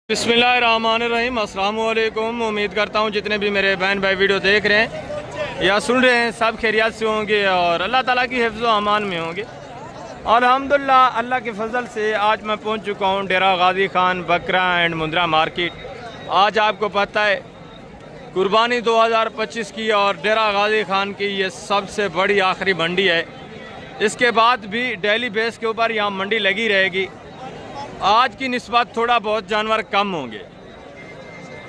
बिस्मिल्लाहिर्रहमानिर्रहीम। अस्सलाम वालेकुम। उम्मीद करता हूँ जितने भी मेरे बहन भाई वीडियो देख रहे हैं या सुन रहे हैं सब खैरियत से होंगे और अल्लाह ताला की हिफ्ज़ व अमान में होंगे। अल्हम्दुलिल्लाह अल्लाह के फजल से आज मैं पहुँच चुका हूँ डेरा गाजी खान बकरा एंड मुंद्रा मार्केट। आज आपको पता है कुर्बानी 2025 की और डेरा गाजी खान की ये सबसे बड़ी आखिरी मंडी है। इसके बाद भी डेली बेस के ऊपर यहाँ मंडी लगी रहेगी। आज की निस्बत थोड़ा बहुत जानवर कम होंगे,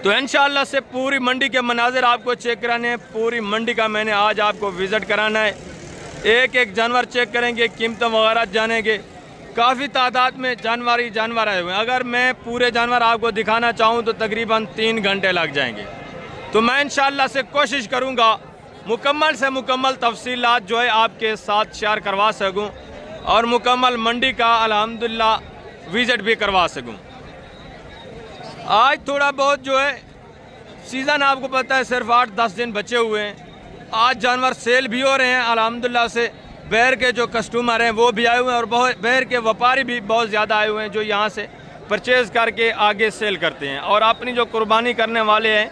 तो इंशाअल्लाह से पूरी मंडी के मनाजिर आपको चेक कराने हैं। पूरी मंडी का मैंने आज आपको विज़िट कराना है। एक एक जानवर चेक करेंगे, कीमतें वगैरह जानेंगे। काफ़ी तादाद में जानवर आए हुए हैं। अगर मैं पूरे जानवर आपको दिखाना चाहूँ तो तकरीबन 3 घंटे लग जाएंगे। तो मैं इंशाअल्लाह से कोशिश करूँगा मुकम्मल से मुकम्मल तफसीलात जो है आपके साथ शेयर करवा सकूँ और मुकम्मल मंडी का अल्हम्दुलिल्लाह विज़िट भी करवा सकूं। आज थोड़ा बहुत जो है सीज़न आपको पता है सिर्फ 8-10 दिन बचे हुए हैं। आज जानवर सेल भी हो रहे हैं अल्हम्दुलिल्लाह से। बैर के जो कस्टमर हैं वो भी आए हुए हैं और बहुत बैर के व्यापारी भी बहुत ज़्यादा आए हुए हैं जो यहाँ से परचेज़ करके आगे सेल करते हैं। और अपनी जो कुर्बानी करने वाले हैं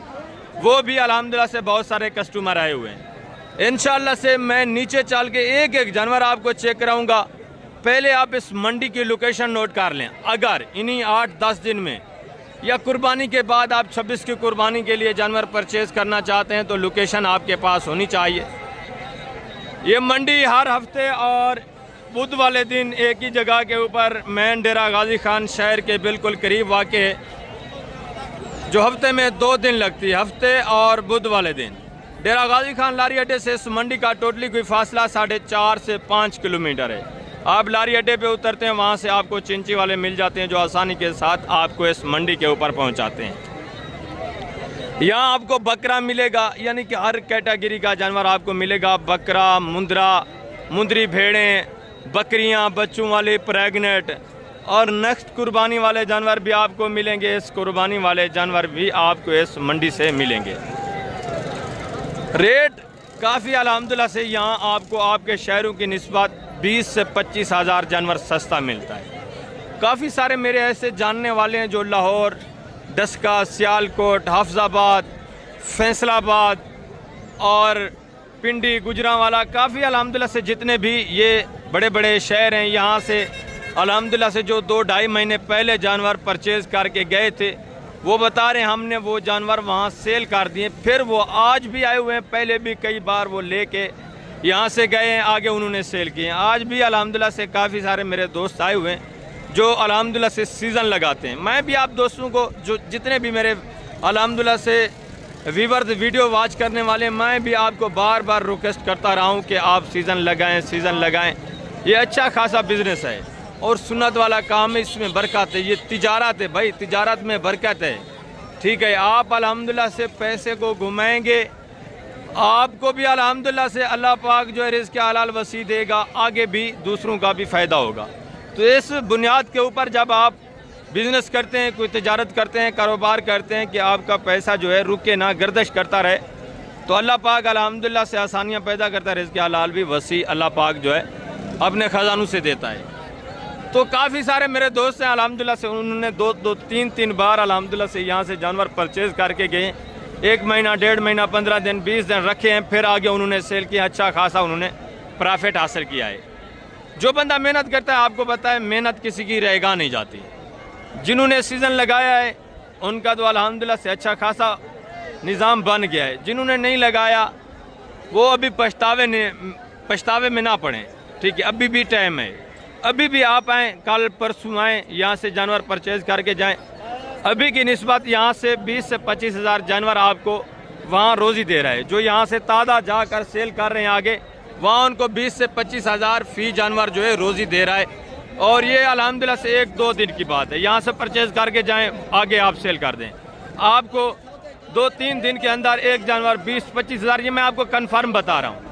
वो भी अल्हम्दुलिल्लाह से बहुत सारे कस्टमर आए हुए हैं। इंशाअल्लाह से मैं नीचे चल के एक एक जानवर आपको चेक कराऊँगा। पहले आप इस मंडी की लोकेशन नोट कर लें। अगर इन्हीं 8-10 दिन में या कुर्बानी के बाद आप 26 की कुर्बानी के लिए जानवर परचेज़ करना चाहते हैं तो लोकेशन आपके पास होनी चाहिए। ये मंडी हर हफ्ते और बुध वाले दिन एक ही जगह के ऊपर मेन डेरा गाजी खान शहर के बिल्कुल करीब वाक़ है, जो हफ्ते में 2 दिन लगती है, हफ्ते और बुध वाले दिन। डेरा गाजी खान लारी अड्डे से इस मंडी का टोटली कोई फासला 4.5 से 5 किलोमीटर है। आप लारी अड्डे पे उतरते हैं, वहाँ से आपको चिंची वाले मिल जाते हैं जो आसानी के साथ आपको इस मंडी के ऊपर पहुँचाते हैं। यहाँ आपको बकरा मिलेगा, यानी कि हर कैटेगरी का जानवर आपको मिलेगा। बकरा, मुंदरी भेड़ें, बकरियाँ, बच्चों वाले, प्रेगनेंट और नेक्स्ट कुर्बानी वाले जानवर भी आपको मिलेंगे। इस कुर्बानी वाले जानवर भी आपको इस मंडी से मिलेंगे। रेट काफ़ी अल्हम्दुलिल्लाह से यहाँ आपको आपके शहरों की निस्बत 20 से 25 हज़ार जानवर सस्ता मिलता है। काफ़ी सारे मेरे ऐसे जानने वाले हैं जो लाहौर, डस्का, सियालकोट, हाफजाबाद, फैसलाबाद और पिंडी, गुजरांवाला, काफ़ी अल्हम्दुलिल्लाह से जितने भी ये बड़े बड़े शहर हैं, यहाँ से अल्हम्दुलिल्लाह से जो 2-2.5 महीने पहले जानवर परचेज़ करके गए थे वो बता रहे हैं हमने वो जानवर वहाँ सेल कर दिए। फिर वो आज भी आए हुए हैं, पहले भी कई बार वो लेके यहाँ से गए हैं, आगे उन्होंने सेल किए हैं। आज भी अल्हम्दुलिल्लाह से काफ़ी सारे मेरे दोस्त आए हुए हैं जो अल्हम्दुलिल्लाह से सीज़न लगाते हैं। मैं भी आप दोस्तों को जो जितने भी मेरे अल्हम्दुलिल्लाह से व्यूअर्स वीडियो वॉच करने वाले, मैं भी आपको बार बार रिक्वेस्ट करता रहा हूँ कि आप सीज़न लगाएँ। ये अच्छा खासा बिज़नेस है और सुन्नत वाला काम है, इसमें बरकत है। ये तिजारत है भाई, तिजारत में बरकत है। ठीक है, आप अल्हम्दुलिल्लाह से पैसे को घुमाएंगे, आपको भी अल्हम्दुलिल्लाह से अल्लाह पाक जो है रिज़्क़ हलाल वसी देगा, आगे भी दूसरों का भी फ़ायदा होगा। तो इस बुनियाद के ऊपर जब आप बिज़नेस करते हैं, कोई तिजारत करते हैं, कारोबार करते हैं कि आपका पैसा जो है रुके ना, गर्दिश करता रहे, तो अल्लाह पाक अल्हम्दुलिल्लाह से आसानियाँ पैदा करता है। रिज़्क़ हलाल भी वसी अल्लाह पाक जो है अपने ख़जानों से देता है। तो काफ़ी सारे मेरे दोस्त हैं अल्हम्दुलिल्लाह से, उन्होंने 2-3 बार अल्हम्दुलिल्लाह से यहाँ से जानवर परचेज़ करके गए। 1 महीना, 1.5 महीना, 15 दिन, 20 दिन रखे हैं, फिर आगे उन्होंने सेल किया। अच्छा खासा उन्होंने प्रॉफिट हासिल किया है। जो बंदा मेहनत करता है, आपको पता है मेहनत किसी की रहेगा नहीं जाती। जिन्होंने सीज़न लगाया है उनका तो अल्हम्दुलिल्लाह से अच्छा खासा निज़ाम बन गया है। जिन्होंने नहीं लगाया वो अभी पछतावे में ना पड़ें। ठीक है, अभी भी टाइम है, अभी भी आप आएँ, कल परसों आएँ, यहाँ से जानवर परचेज़ करके जाएँ। अभी की निस्बत यहाँ से 20 से 25 हज़ार जानवर आपको वहाँ रोज़ी दे रहा है। जो यहाँ से ताज़ा जाकर सेल कर रहे हैं आगे, वहाँ उनको 20 से 25 हज़ार फ़ी जानवर जो है रोज़ी दे रहा है। और ये अल्हम्दुलिल्लाह से 1-2 दिन की बात है। यहाँ से परचेज़ करके जाएँ, आगे आप सेल कर दें। आपको 2-3 दिन के अंदर एक जानवर 20-25 हज़ार, ये मैं आपको कन्फर्म बता रहा हूँ।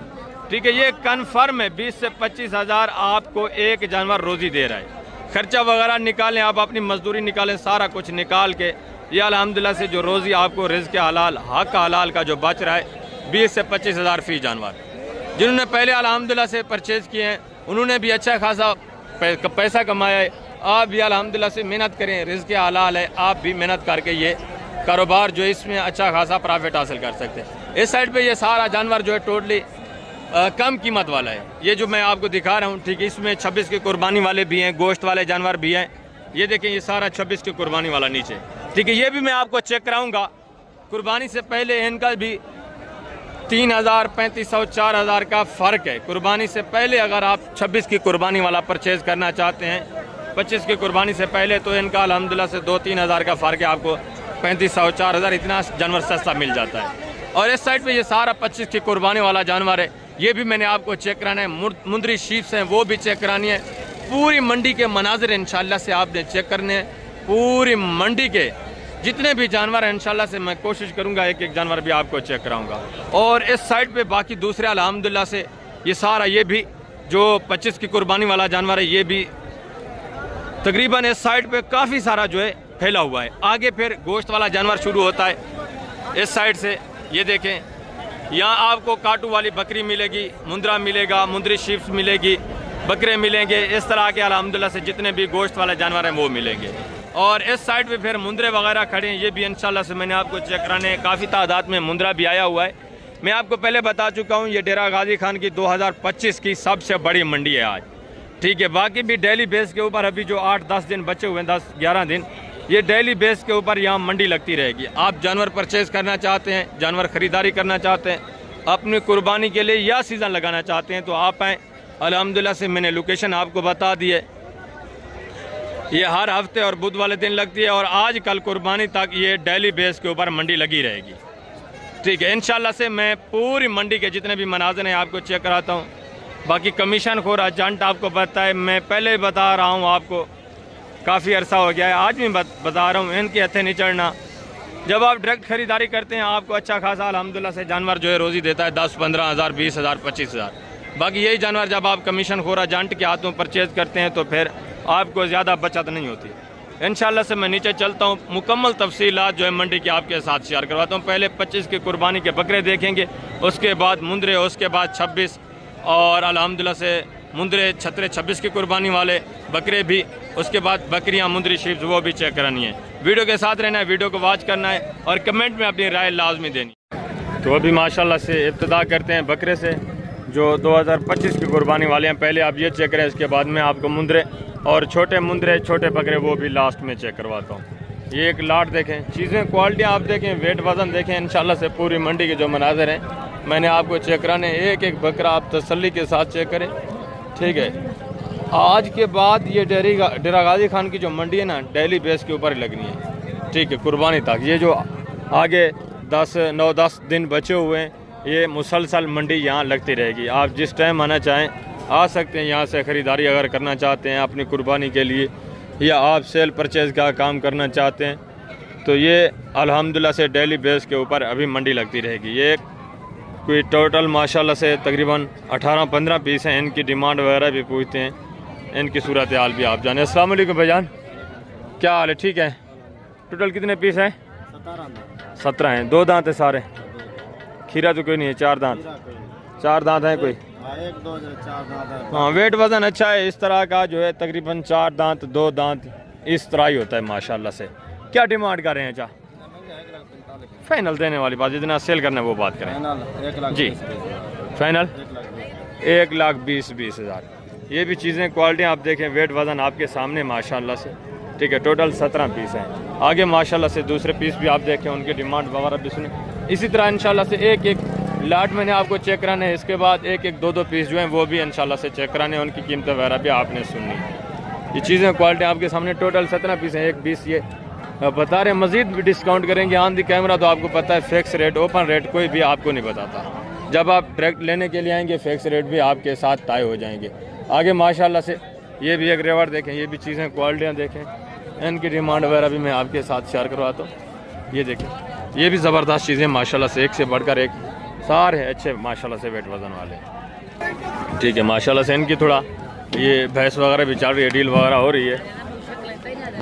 ठीक है, ये कन्फर्म है, 20 से 25 हज़ार आपको एक जानवर रोज़ी दे रहा है। खर्चा वगैरह निकालें, आप अपनी मजदूरी निकालें, सारा कुछ निकाल के ये अल्हम्दुलिल्लाह से जो रोज़ी आपको रिज़्क़ हलाल, हक हलाल का जो बच रहा है 20 से 25 हज़ार फ़ी जानवर। जिन्होंने पहले अल्हम्दुलिल्लाह से परचेज़ किए हैं उन्होंने भी अच्छा खासा पैसा कमाया है। आप भी अल्हम्दुलिल्लाह से मेहनत करें, रिज़्क़ हलाल है, आप भी मेहनत करके ये कारोबार जो है इसमें अच्छा खासा प्रॉफिट हासिल कर सकते हैं। इस साइड पे ये सारा जानवर जो है टोटली कम कीमत वाला है। ये जो मैं आपको दिखा रहा हूँ, ठीक है, इसमें 26 के कुर्बानी वाले भी हैं, गोश्त वाले जानवर भी हैं। ये देखें, ये सारा 26 के कुर्बानी वाला नीचे, ठीक है। ये भी मैं आपको चेक कराऊँगा। कुर्बानी से पहले इनका भी 3000, 3500, 4000 का फ़र्क है। कुर्बानी से पहले अगर आप 26 की कुर्बानी वाला परचेज़ करना चाहते हैं 25 की कुर्बानी से पहले, तो इनका अल्हम्दुलिल्लाह से 2-3 हज़ार का फ़र्क है। आपको 3500, 4000 इतना जानवर सस्ता मिल जाता है। और इस साइड पे ये सारा 25 की कुर्बानी वाला जानवर है, ये भी मैंने आपको चेक कराना है। मुंदरी शीप्स हैं, वो भी चेक करानी है। पूरी मंडी के मनाजिर इंशाल्लाह से आपने चेक करने हैं। पूरी मंडी के जितने भी जानवर हैं इंशाल्लाह से मैं कोशिश करूंगा एक एक जानवर भी आपको चेक कराऊंगा। और इस साइड पे बाकी दूसरे अल्हम्दुलिल्लाह से ये सारा, ये भी जो 25 की कुर्बानी वाला जानवर है, ये भी तकरीबन इस साइड पे काफ़ी सारा जो है फैला हुआ है। आगे फिर गोश्त वाला जानवर शुरू होता है इस साइड से। ये देखें, यहाँ आपको काटू वाली बकरी मिलेगी, मुंद्रा मिलेगा, मुंदरी शीप्स मिलेगी, बकरे मिलेंगे। इस तरह के अल्हम्दुलिल्लाह से जितने भी गोश्त वाले जानवर हैं वो मिलेंगे। और इस साइड पे फिर मुंदरे वगैरह खड़े हैं, ये भी इंशाल्लाह से मैंने आपको चेक कराने हैं। काफ़ी तादाद में मुंदरा भी आया हुआ है। मैं आपको पहले बता चुका हूँ, ये डेरा गाजी खान की 2025 की सबसे बड़ी मंडी है आज, ठीक है। बाकी भी डेली बेस के ऊपर अभी जो 8-10 दिन बचे हुए हैं, 10-11 दिन, ये डेली बेस के ऊपर यहाँ मंडी लगती रहेगी। आप जानवर परचेज़ करना चाहते हैं, जानवर ख़रीदारी करना चाहते हैं अपनी कुर्बानी के लिए या सीज़न लगाना चाहते हैं, तो आप आएँ। अल्हम्दुलिल्लाह से मैंने लोकेशन आपको बता दी है। ये हर हफ्ते और बुध वाले दिन लगती है और आज कल कुर्बानी तक ये डेली बेस के ऊपर मंडी लगी रहेगी, ठीक है। इंशाल्लाह से मैं पूरी मंडी के जितने भी मनाज़िर हैं आपको चेक कराता हूँ। बाकी कमीशन खोर एजेंट आपको पता है, मैं पहले बता रहा हूँ आपको, काफ़ी अरसा हो गया है, आज भी बता रहा हूँ, इनके हथे नहीं चढ़ना। जब आप डायरेक्ट ख़रीदारी करते हैं आपको अच्छा खासा अल्हम्दुलिल्लाह से जानवर जो है रोज़ी देता है 10-15 हज़ार, 20 हज़ार, 25 हज़ार। बाकी यही जानवर जब आप कमीशन खोर एजेंट के हाथों परचेज़ करते हैं तो फिर आपको ज़्यादा बचत नहीं होती। इंशाल्लाह से मैं नीचे चलता हूँ, मुकम्मल तफसीलात जो है मंडी की आपके साथ शेयर करवाता हूँ। पहले 25 की कुर्बानी के बकरे देखेंगे, उसके बाद मुंदरे, उसके बाद 26 और अल्हम्दुलिल्लाह से मुंदरे छतरे 26 की कुर्बानी वाले बकरे भी, उसके बाद बकरियाँ, मुंदरी शीप्स, वो भी चेक करानी है। वीडियो के साथ रहना है, वीडियो को वॉच करना है और कमेंट में अपनी राय लाजमी देनी। तो अभी माशाल्लाह से इब्तिदा करते हैं बकरे से जो 2025 की कुर्बानी वाले हैं। पहले आप ये चेक करें, इसके बाद में आपको मुंदरे और छोटे मुंदरे, छोटे बकरे वो भी लास्ट में चेक करवाता हूँ। ये एक लाट देखें, चीज़ें क्वालिटी आप देखें, वेट वज़न देखें। इंशाल्लाह से पूरी मंडी के जो मनाज़िर हैं मैंने आपको चेक कराने, एक एक बकरा आप तसल्ली के साथ चेक करें, ठीक है। आज के बाद ये डेरा गाजी खान की जो मंडी है ना, डेली बेस के ऊपर लगनी है, ठीक है, कुर्बानी तक। ये जो आगे 9-10 दिन बचे हुए हैं, ये मुसलसल मंडी यहाँ लगती रहेगी। आप जिस टाइम आना चाहें आ सकते हैं, यहाँ से ख़रीदारी अगर करना चाहते हैं अपनी कुर्बानी के लिए या आप सेल परचेज़ का काम करना चाहते हैं, तो ये अल्हम्दुलिल्लाह से डेली बेस के ऊपर अभी मंडी लगती रहेगी। ये कोई टोटल माशाल्लाह से तकरीबन 18-15 पीस हैं। इनकी डिमांड वगैरह भी पूछते हैं, इनकी सूरत हाल भी आप जाने। अस्सलाम वालेकुम भाईजान, क्या हाल है? ठीक है। टोटल कितने पीस हैं? 17 हैं। 2 दांत है सारे? खीरा तो कोई नहीं है? 4 दांत? 4 दांत हैं कोई? 1-2 4 दांत है। हाँ, वेट वज़न अच्छा है। इस तरह का जो है तकरीबन 4 दांत, 2 दांत इस तरह ही होता है माशाल्लाह से। क्या डिमांड कर रहे हैं? चाह फाइनल देने वाली बात, जितना सेल करना है वो बात करें जी। फाइनल 1,20,000। ये भी चीज़ें क्वालिटी आप देखें, वेट वज़न आपके सामने माशाल्लाह से, ठीक है। टोटल 17 पीस हैं। आगे माशाल्लाह से दूसरे पीस भी आप देखें, उनकी डिमांड वगैरह भी सुने। इसी तरह इंशाल्लाह से एक एक लाट मैंने आपको चेक कराने हैं। इसके बाद एक एक 2-2 पीस जो हैं वो भी इंशाल्लाह से चेक कराने हैं, उनकी कीमत वगैरह भी आपने सुननी। ये चीज़ें क्वालिटी आपके सामने, टोटल 17 पीस हैं। 1-20 ये बता रहे हैं, मज़ीद भी डिस्काउंट करेंगे ऑन दी कैमरा। तो आपको पता है फिक्स रेट, ओपन रेट कोई भी आपको नहीं बताता। जब आप डायरेक्ट लेने के लिए आएंगे फिक्स रेट भी आपके साथ तय हो जाएंगे। आगे माशाल्लाह से ये भी एक रेवर देखें, ये भी चीज़ें क्वालिटियाँ देखें, इनकी डिमांड वगैरह भी मैं आपके साथ शेयर करवाता हूँ। ये देखें, ये भी ज़बरदस्त चीज़ें माशाल्लाह से, एक से बढ़कर एक सारे अच्छे माशाल्लाह से वेट वज़न वाले, ठीक है। माशाल्लाह से इनकी थोड़ा ये भैंस वगैरह भी चल रही है, डील वगैरह हो रही है।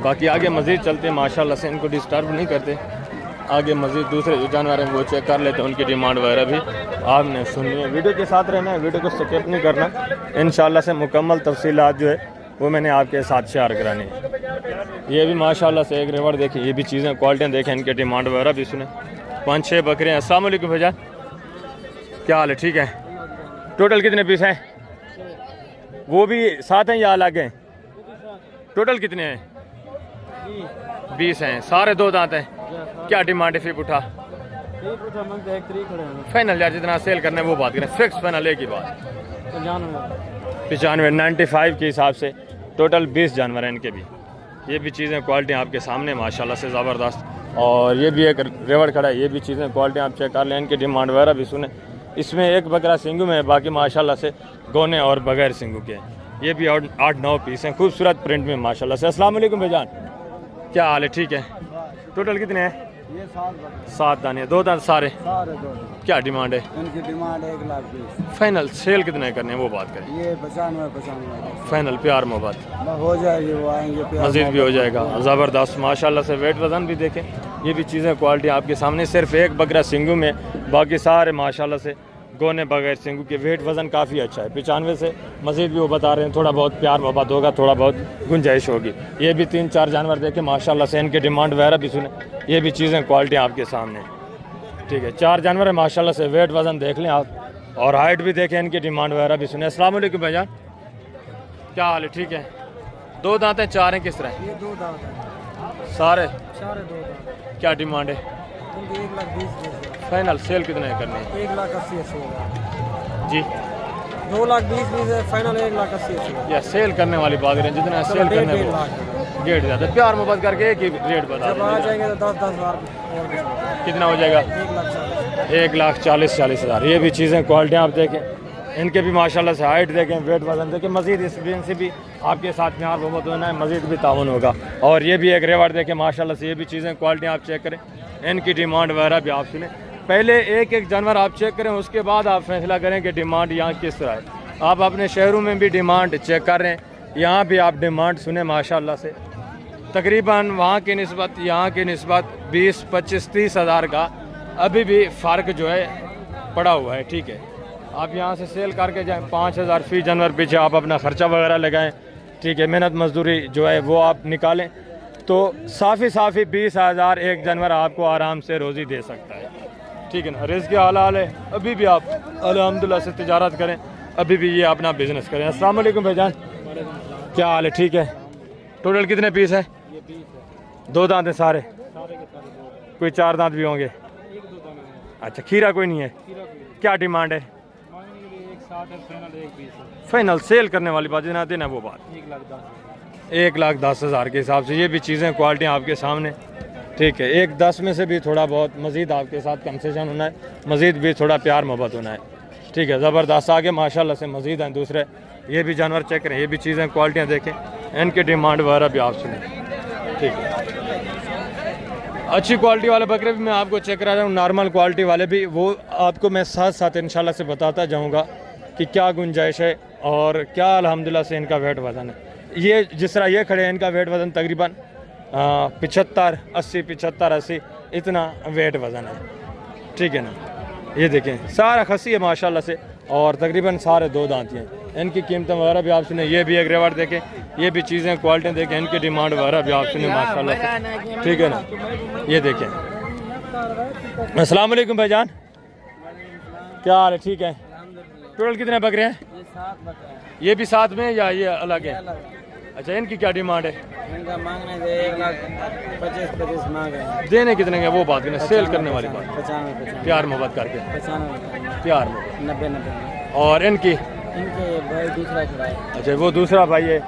बाकी आगे मज़ीद चलते हैं, माशाल्लाह से इनको डिस्टर्ब नहीं करते। आगे मज़ीद दूसरे जो जानवर हैं वो चेक कर लेते हैं, उनकी डिमांड वगैरह भी आपने सुननी है। वीडियो के साथ रहना है, वीडियो को स्किप नहीं करना। इंशाल्लाह से मुकम्मल तफसीलात जो है वो मैंने आपके साथ शेयर करानी है। ये भी माशाल्लाह से एक रेवड़ देखिए, ये भी चीज़ें क्वालिटियाँ देखें, इनके डिमांड वगैरह भी सुने। 5-6 बकरे हैं। अस्सलाम वालेकुम भैया, क्या हाल है? ठीक है। टोटल कितने पीस हैं? वो भी साथ हैं या अलग हैं? टोटल कितने हैं? 20 हैं। सारे 2 दांत हैं। क्या डिमांड है फी पुठा? फाइनल यार जितना सेल करना है वो बात करें, फिक्स फाइनल एक ही बात। 95 95 के हिसाब से टोटल 20 जानवर हैं इनके भी। ये भी चीज़ें क्वालिटी आपके सामने माशाल्लाह से ज़बरदस्त। और ये भी एक रेवड़ खड़ा है, ये भी चीज़ें क्वालिटी आप चेक कर लें, इनकी डिमांड वगैरह भी सुने। इसमें एक बकरा सिंगू में है, बाकी माशाल्लाह से गोने और बगैर सिंगू के हैं। ये भी 8-9 पीस हैं, खूबसूरत प्रिंट में माशाल्लाह से। अस्सलाम वालेकुम भाईजान, क्या हाल है? ठीक है। टोटल कितने हैं? ये 7 दाने, 2 दांत सारे। क्या डिमांड है? इनकी डिमांड 1,20,000। फाइनल सेल कितने करने हैं वो बात करें। ये 95 फाइनल प्यार मोहब्बत हो जाएगी, वो आएंगे मजीद भी हो जाएगा। ज़बरदस्त माशाल्लाह से। वेट वज़न भी देखें, ये भी चीज़ें क्वालिटी आपके सामने। सिर्फ एक बकरा सिंगू में, बाकी सारे माशाल्लाह से गोने बगैर सिंगू के। वेट वज़न काफ़ी अच्छा है। 95 से मजीद भी वो बता रहे हैं, थोड़ा बहुत प्यार मोहब्बत होगा, थोड़ा बहुत गुंजाइश होगी। ये भी 3-4 जानवर देखें माशाल्लाह से, इनके डिमांड वगैरह भी सुने। ये भी चीज़ें क्वालिटी आपके सामने, ठीक है। 4 जानवर है माशाल्लाह से। वेट वज़न देख लें आप और हाइट भी देखें, इनकी डिमांड वगैरह भी सुने। अस्सलाम वालेकुम भाईजान, क्या हाल है? ठीक है। 2 दांत हैं, 4 हैं, किस तरह? ये 2 दांत है, सारे 2 दांत। क्या डिमांड है? 1,20,000। फाइनल सेल कितने करने हैं? 1,80,000 जी। 2,20,000 फाइनल 1,80,000। या सेल करने वाली बात करें, जितना सेल करने को रेट ज़्यादा। प्यार मोहब्बत करके एक ही रेट बता जब आ जाएंगे तो 10,000 और कितना हो जाएगा? 1,40,000। ये भी चीज़ें क्वालिटियाँ आप देखें, इनके भी माशाल्लाह से हाइट देखें, वेट वजन देखें। मज़ीद इस दिन से भी आपके साथ प्यार मोहब्बत होना है, मज़ीद भी ताउन होगा। और ये भी एक रेवड़ देखें माशाल्लाह से। ये भी चीज़ें क्वालिटियाँ आप चेक करें, इनकी डिमांड वगैरह भी आप सुने। पहले एक एक जानवर आप चेक करें, उसके बाद आप फैसला करें कि डिमांड यहाँ किस तरह है। आप अपने शहरों में भी डिमांड चेक कर रहे हैं, यहाँ भी आप डिमांड सुने माशाल्लाह से। तकरीबन वहाँ की निस्बत यहाँ की निस्बत 20, 25, 30 हज़ार का अभी भी फ़र्क जो है पड़ा हुआ है, ठीक है। आप यहाँ से सेल करके जाएँ, 5,000 फी जानवर पीछे आप अपना ख़र्चा वगैरह लगाएं, ठीक है। मेहनत मजदूरी जो है वो आप निकालें तो साफ़ी 20,000 एक जानवर आपको आराम से रोज़ी दे सकता है, ठीक है ना। रिज़्क़ के हाल है, अभी भी आप अल्हम्दुलिल्लाह से तिजारत करें, अभी भी ये अपना बिज़नेस करें। अस्सलाम वालेकुम भाईजान, क्या हाल है? ठीक है। टोटल कितने पीस है? 2 दांत हैं सारे, कोई 4 दांत भी होंगे? अच्छा, खीरा कोई नहीं है? क्या डिमांड है? फाइनल सेल करने वाली बात जितना देना वो बात 1,10,000 के हिसाब से। ये भी चीज़ें क्वालिटियाँ आपके सामने, ठीक है। 1,10 में से भी थोड़ा बहुत मज़ीद आपके साथ कंसेशन होना है, मज़ीद भी थोड़ा प्यार मोहब्बत होना है, ठीक है। ज़बरदस्त आगे माशाल्लाह से मज़ीद हैं दूसरे। ये भी जानवर चेक करें, ये भी चीज़ें क्वालिटियाँ देखें, इनकी डिमांड वगैरह भी आप सुनें, ठीक है। अच्छी क्वालिटी वाले बकरे भी मैं आपको चेक करा रहा हूँ, नॉर्मल क्वालिटी वाले भी, वो आपको मैं साथ साथ इंशाल्लाह से बताता जाऊँगा कि क्या गुंजाइश है और क्या अल्हम्दुलिल्लाह से इनका वेट वज़न है। ये जिस तरह ये खड़े हैं, इनका वेट वज़न तकरीबन 75-80 इतना वेट वज़न है, ठीक है ना। ये देखें सारा खसी है माशाल्लाह से, और तकरीबन सारे 2 दांत हैं। इनकी कीमतें वगैरह भी आप सुने। ये भी एक रेवड़ देखें, ये भी चीज़ें क्वालिटियाँ देखें, इनकी डिमांड वगैरह भी आप सुने माशाल्लाह से, ठीक है ना। ये देखें। अस्सलाम वालेकुम भाईजान, क्या हाल है? ठीक है। टोटल कितने बकरे हैं? ये भी साथ में या ये अलग है? अच्छा, इनकी क्या डिमांड है? इनका मांगने से 1,25,000 मांग रहे हैं। देने कितने के वो बात करें, सेल करने वाली बात, 95 प्यार मोहब्बत करके 95 प्यार मोहब्बत। 90 और इनकी? इनके भाई दूसरा खड़ा है। अच्छा, वो दूसरा भाई है।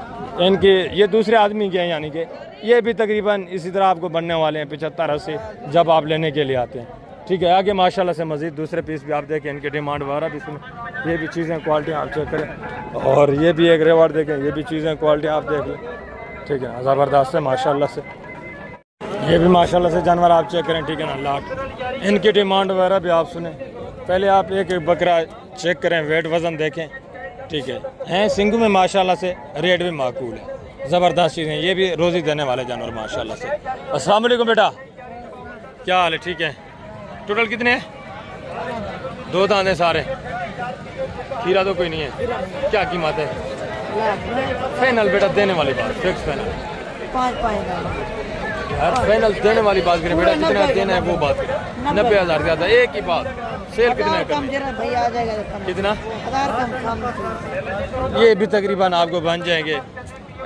इनके ये दूसरे आदमी के हैं, यानी कि ये भी तकरीबन इसी तरह आपको बनने वाले हैं 75-80 जब आप लेने के लिए आते हैं, ठीक है। आगे माशाल्लाह से मज़ीद दूसरे पीस भी आप देखें, इनकी डिमांड वगैरह भी सुने। ये भी चीज़ें क्वालिटी आप चेक करें, और ये भी एक रेवड़ देखें, ये भी चीज़ें क्वालिटी आप देख लें, ठीक है। ज़बरदस्त है माशाल्लाह से। ये भी माशाल्लाह से जानवर आप चेक करें, ठीक है ना। लाट इनकी डिमांड वगैरह भी आप सुने। पहले आप एक एक बकरा चेक करें, वेट वज़न देखें, ठीक है। हैं सिंगू में माशाल्लाह से, रेट भी माकूल है, ज़बरदस्त चीज़ें। ये भी रोज़ी देने वाले जानवर माशाल्लाह से। अस्सलाम वालेकुम बेटा, क्या हाल है? ठीक है। टोटल कितने हैं? 2 दांत हैं सारे, खीरा तो कोई नहीं है। क्या कीमत है? फाइनल बेटा देने वाली बात, फिक्स फाइनल। 5 यार फाइनल देने वाली बात करें बेटा, जितना देना है वो बात करें। 90,000 ज़्यादा, एक ही बात। सेल कितना कम जरा भैया आ जाएगा तो कम। कितना? 1000 कम। ये भी तकरीबन आपको बन जाएंगे,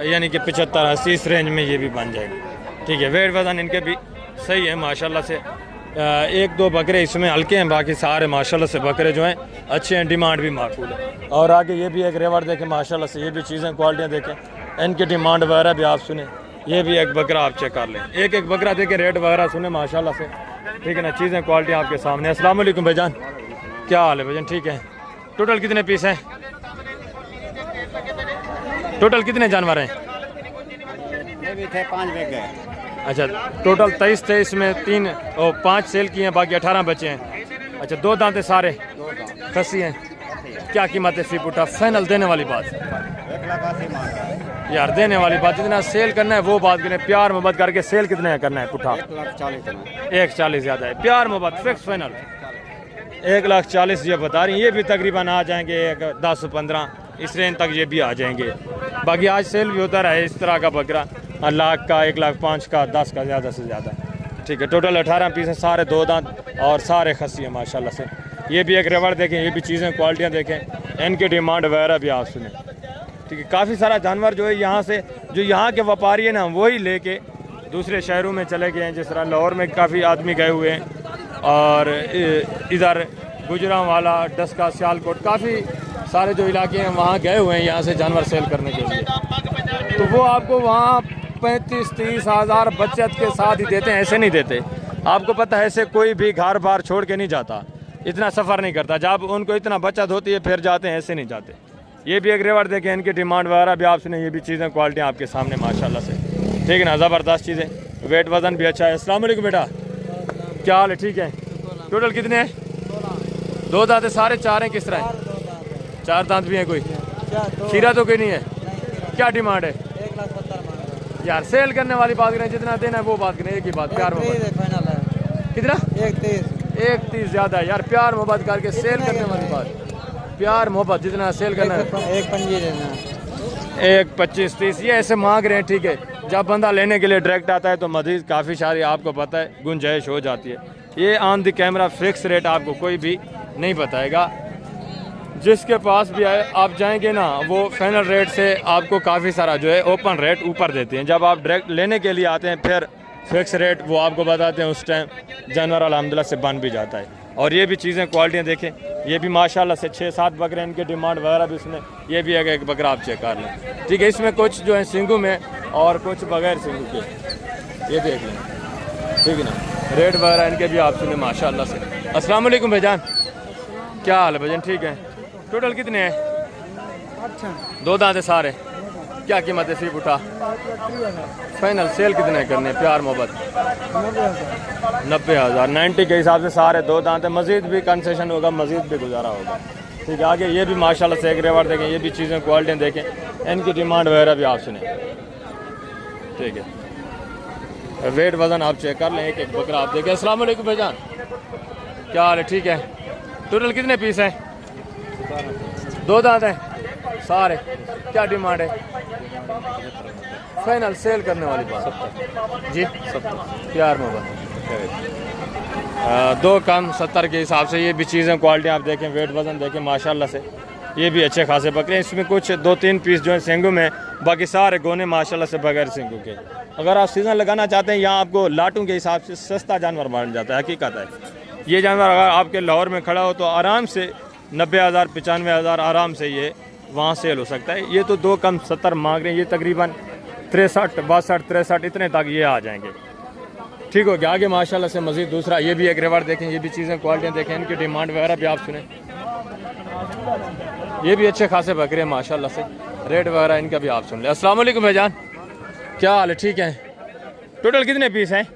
यानी कि 75-80 इस रेंज में ये भी बन जाएंगे। ठीक है, वेट वजन इनके भी सही है माशाल्लाह से। एक दो बकरे इसमें हल्के हैं, बाकी सारे माशाल्लाह से बकरे जो हैं अच्छे हैं, डिमांड भी माकूल है। और आगे ये भी एक रेवर देखें माशाल्लाह से, ये भी चीज़ें क्वालिटियाँ देखें, इनकी डिमांड वगैरह भी आप सुने। ये भी एक बकरा आप चेक कर लें, एक एक बकरा देखें, रेट वगैरह सुने माशाल्लाह से। ठीक है ना, चीज़ें क्वालिटी आपके सामने। अस्सलाम वालेकुम भाईजान, क्या हाल है भाईजान? ठीक है। टोटल कितने पीस हैं? टोटल कितने जानवर हैं? ये भी थे 5 गए। अच्छा, टोटल 23 थे, इसमें 3 और 5 सेल किए हैं, बाकी 18 बचे हैं। अच्छा, 2 दांते सारे खसी हैं। क्या कीमत है फी पुट्ठा? फाइनल देने वाली बात 1,80,000 मांगा यार, देने वाली बात। जितना सेल करना है वो बात करें, प्यार मोहब्बत करके। सेल कितने है करना है पुट्ठा? 1,40,000 140 ज़्यादा है, प्यार मोहब्बत फिक्स फाइनल 1,40,000 ये बता रही हैं। ये भी तकरीबन आ जाएंगे 10-15 इस रेंज तक ये भी आ जाएंगे। बाकी आज सेल भी होता रहा इस तरह का बकरा, लाख का, 1,05,000 का, 10 का, ज़्यादा से ज़्यादा। ठीक है, टोटल 18 पीस हैं, सारे 2 दांत और सारे खसी हैं माशाल्लाह से। ये भी एक रेवर देखें, ये भी चीज़ें क्वालिटियाँ देखें, इनकी डिमांड वगैरह भी आप सुने। ठीक है, काफ़ी सारा जानवर जो है यहाँ से, जो यहाँ के व्यापारी हैं ना, वही लेके दूसरे शहरों में चले गए हैं। जिस तरह लाहौर में काफ़ी आदमी गए हुए हैं, और इधर गुजरांवाला, डस्का, सियालकोट, काफ़ी सारे जो इलाके हैं वहाँ गए हुए हैं यहाँ से जानवर सेल करने के लिए। तो वो आपको वहाँ 35-30 हज़ार बचत के साथ ही देते हैं, ऐसे नहीं देते। आपको पता है, ऐसे कोई भी घर बार छोड़ के नहीं जाता, इतना सफ़र नहीं करता। जब उनको इतना बचत होती है फिर जाते हैं, ऐसे नहीं जाते। ये भी एक रेवर देखें, इनकी डिमांड वगैरह भी आप सुने। ये भी चीज़ें क्वालिटियाँ आपके सामने माशाल्लाह से। ठीक है ना, ज़बरदस्त चीज़ें, वेट वज़न भी अच्छा है। अस्सलाम वालेकुम बेटा, क्या हाल है? ठीक है। टोटल कितने हैं? 2 दांत है, सारे 4 हैं? किस तरह है? 4 दांत भी हैं? कोई खीरा तो कोई नहीं है? क्या डिमांड है? 1,70,000 यार सेल करने वाली बात करें, जितना देना है वो बात करें, एक ही बात, प्यार मोहब्बत। फाइनल है। कितना? 1,30 ज़्यादा है यार, प्यार मोहब्बत करके सेल करने वाली बात, प्यार मोहब्बत जितना सेल करना है। 1,25 देना। 1,25-30 ये ऐसे मांग रहे हैं। ठीक है, जब बंदा लेने के लिए डायरेक्ट आता है तो मज़ीद काफ़ी सारी आपको पता है गुंजाइश हो जाती है। ये on the camera fix rate आपको कोई भी नहीं बताएगा। जिसके पास भी आए आप जाएंगे ना, वो फाइनल रेट से आपको काफ़ी सारा जो है ओपन रेट ऊपर देते हैं। जब आप डायरेक्ट लेने के लिए आते हैं फिर फिक्स रेट वो आपको बताते हैं, उस टाइम जानवर अल्हम्दुलिल्लाह से बन भी जाता है। और ये भी चीज़ें क्वालिटियाँ देखें, ये भी माशाल्लाह से 6-7 बकरे, इनके डिमांड वगैरह भी इसमें। ये भी एक बकरा आप चेक कर लें। ठीक है, इसमें कुछ जो है सिंगू में और कुछ बगैर सिंगू के, ये देख लें। ठीक है ना, रेट वगैरह इनके भी आप सुने माशाल्लाह से। अस्सलाम वालेकुम भाईजान, क्या हाल है भाईजान? ठीक है। टोटल कितने हैं? 2 दांत है सारे। क्या कीमत है फी उठा? फाइनल सेल कितने करने? प्यार मोहब्बत 90,000, 90 के हिसाब से सारे 2 दांत है। मज़ीद भी कंसेशन होगा, मज़ीद भी गुजारा होगा। ठीक है, आगे ये भी माशाल्लाह से एक रेवर देखें, ये भी चीज़ें क्वालिटियाँ देखें, इनकी डिमांड वगैरह भी आप सुने। ठीक है, वेट वज़न आप चेक कर लें, एक एक बकरा आप देखें। अस्सलाम वालेकुम भाईजान, क्या हाल है? ठीक है। टोटल कितने पीस हैं? 2 दांत हैं सारे। क्या डिमांड है? फाइनल सेल करने वाली बात जी 70 प्यार मोहब्बत 2 कम 70 के हिसाब से। ये भी चीज़ें क्वालिटी आप देखें, वेट वज़न देखें माशाल्लाह से। ये भी अच्छे खासे बकरे हैं। इसमें कुछ 2-3 पीस जो है सिंगू में, बाकी सारे गोने माशाल्लाह से बगैर सिंगू के। अगर आप सीज़न लगाना चाहते हैं, यहाँ आपको लाटों के हिसाब से सस्ता जानवर बन जाता है। हकीकत है, ये जानवर अगर आपके लाहौर में खड़ा हो तो आराम से 90,000 95,000 आराम से ये वहाँ सेल हो सकता है। ये तो 2 कम 70 मांग रहे हैं, ये तकरीबन 63 62 63 इतने तक ये आ जाएंगे। ठीक हो गया। आगे माशाल्लाह से मज़ीद दूसरा, ये भी एक रेवर देखें, ये भी चीज़ें क्वालिटियाँ देखें, इनकी डिमांड वगैरह भी आप सुने। ये भी अच्छे खासे बकरे हैं माशाल्लाह से, रेट वगैरह इनका भी आप सुन लें। अस्सलाम वालेकुम भाईजान, क्या हाल है? ठीक है। टोटल कितने पीस हैं?